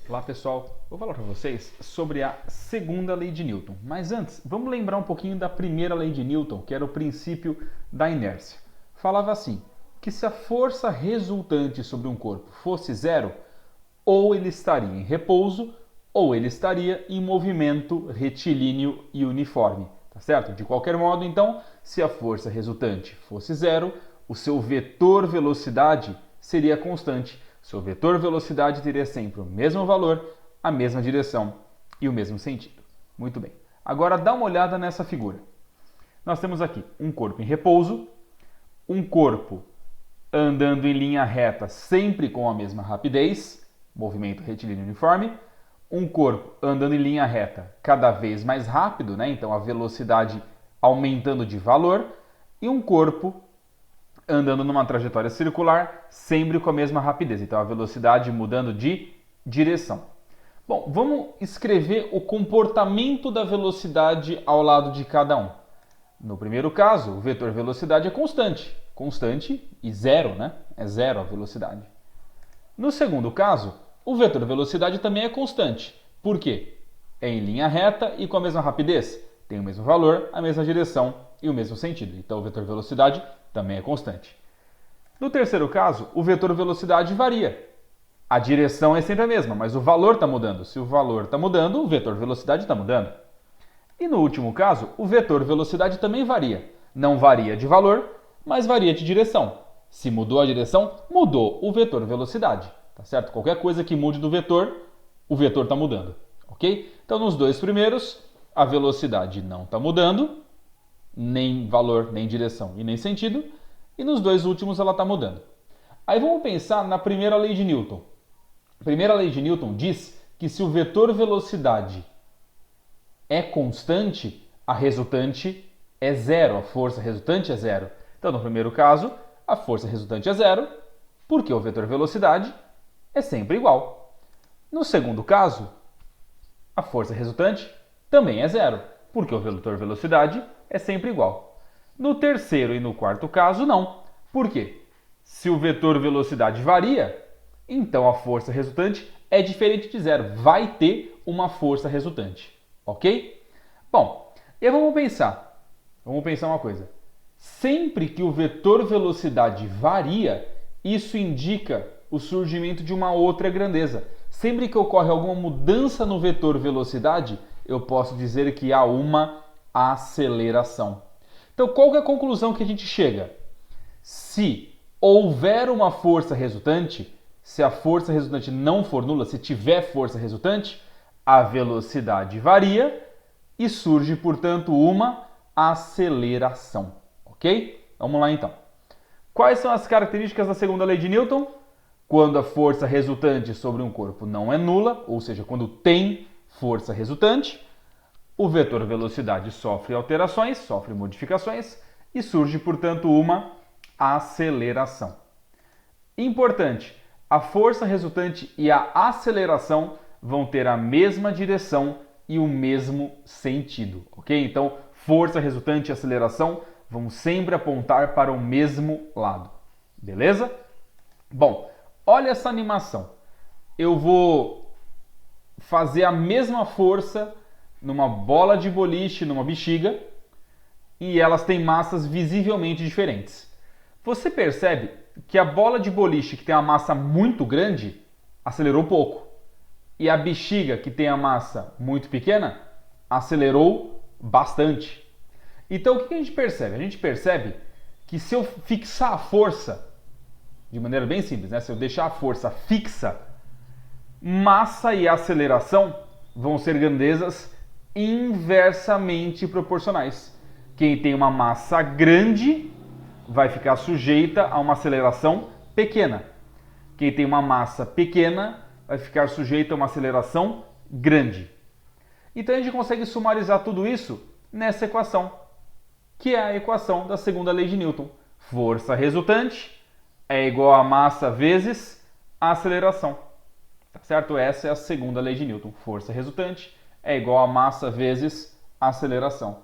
Olá pessoal, vou falar para vocês sobre a segunda lei de Newton. Mas antes, vamos lembrar um pouquinho da primeira lei de Newton, que era o princípio da inércia. Falava assim, que se a força resultante sobre um corpo fosse zero, ou ele estaria em repouso, ou ele estaria em movimento retilíneo e uniforme. Tá certo? De qualquer modo, então, se a força resultante fosse zero, o seu vetor velocidade seria constante. Seu vetor velocidade teria sempre o mesmo valor, a mesma direção e o mesmo sentido. Muito bem. Agora dá uma olhada nessa figura. Nós temos aqui um corpo em repouso, um corpo andando em linha reta sempre com a mesma rapidez, movimento retilíneo uniforme, um corpo andando em linha reta cada vez mais rápido, né? Então a velocidade aumentando de valor, e um corpo andando numa trajetória circular sempre com a mesma rapidez. Então a velocidade mudando de direção. Bom, vamos escrever o comportamento da velocidade ao lado de cada um. No primeiro caso, o vetor velocidade é constante. Constante e zero, né? É zero a velocidade. No segundo caso, o vetor velocidade também é constante. Por quê? É em linha reta e com a mesma rapidez. Tem o mesmo valor, a mesma direção e o mesmo sentido. Então o vetor velocidade também é constante. No terceiro caso, o vetor velocidade varia. A direção é sempre a mesma, mas o valor está mudando. Se o valor está mudando, o vetor velocidade está mudando. E no último caso, o vetor velocidade também varia. Não varia de valor, mas varia de direção. Se mudou a direção, mudou o vetor velocidade. Tá certo? Qualquer coisa que mude do vetor, o vetor está mudando. Ok? Então, nos dois primeiros, a velocidade não está mudando, nem valor, nem direção e nem sentido. E nos dois últimos, ela está mudando. Aí vamos pensar na primeira lei de Newton. A primeira lei de Newton diz que se o vetor velocidade é constante, a resultante é zero, a força resultante é zero. Então, no primeiro caso, a força resultante é zero, porque o vetor velocidade é sempre igual. No segundo caso, a força resultante também é zero, porque o vetor velocidade é sempre igual. No terceiro e no quarto caso, não. Por quê? Se o vetor velocidade varia, então a força resultante é diferente de zero, vai ter uma força resultante. Ok? Bom, e vamos pensar. Vamos pensar uma coisa. Sempre que o vetor velocidade varia, isso indica o surgimento de uma outra grandeza. Sempre que ocorre alguma mudança no vetor velocidade, eu posso dizer que há uma aceleração. Então, qual que é a conclusão que a gente chega? Se houver uma força resultante, se a força resultante não for nula, se tiver força resultante, a velocidade varia e surge, portanto, uma aceleração. Ok? Vamos lá então. Quais são as características da segunda lei de Newton? Quando a força resultante sobre um corpo não é nula, ou seja, quando tem força resultante, o vetor velocidade sofre alterações, sofre modificações e surge, portanto, uma aceleração. Importante, a força resultante e a aceleração vão ter a mesma direção e o mesmo sentido, ok? Então, força resultante e aceleração vão sempre apontar para o mesmo lado, beleza? Bom, olha essa animação. Eu vou fazer a mesma força numa bola de boliche, numa bexiga, e elas têm massas visivelmente diferentes. Você percebe que a bola de boliche, que tem uma massa muito grande, acelerou pouco. E a bexiga, que tem a massa muito pequena, acelerou bastante. Então, o que a gente percebe? A gente percebe que se eu fixar a força, de maneira bem simples, né? Se eu deixar a força fixa, massa e aceleração vão ser grandezas inversamente proporcionais. Quem tem uma massa grande vai ficar sujeita a uma aceleração pequena. Quem tem uma massa pequena vai ficar sujeito a uma aceleração grande. Então a gente consegue sumarizar tudo isso nessa equação, que é a equação da segunda lei de Newton. Força resultante é igual a massa vezes a aceleração. Tá certo? Essa é a segunda lei de Newton. Força resultante é igual a massa vezes a aceleração.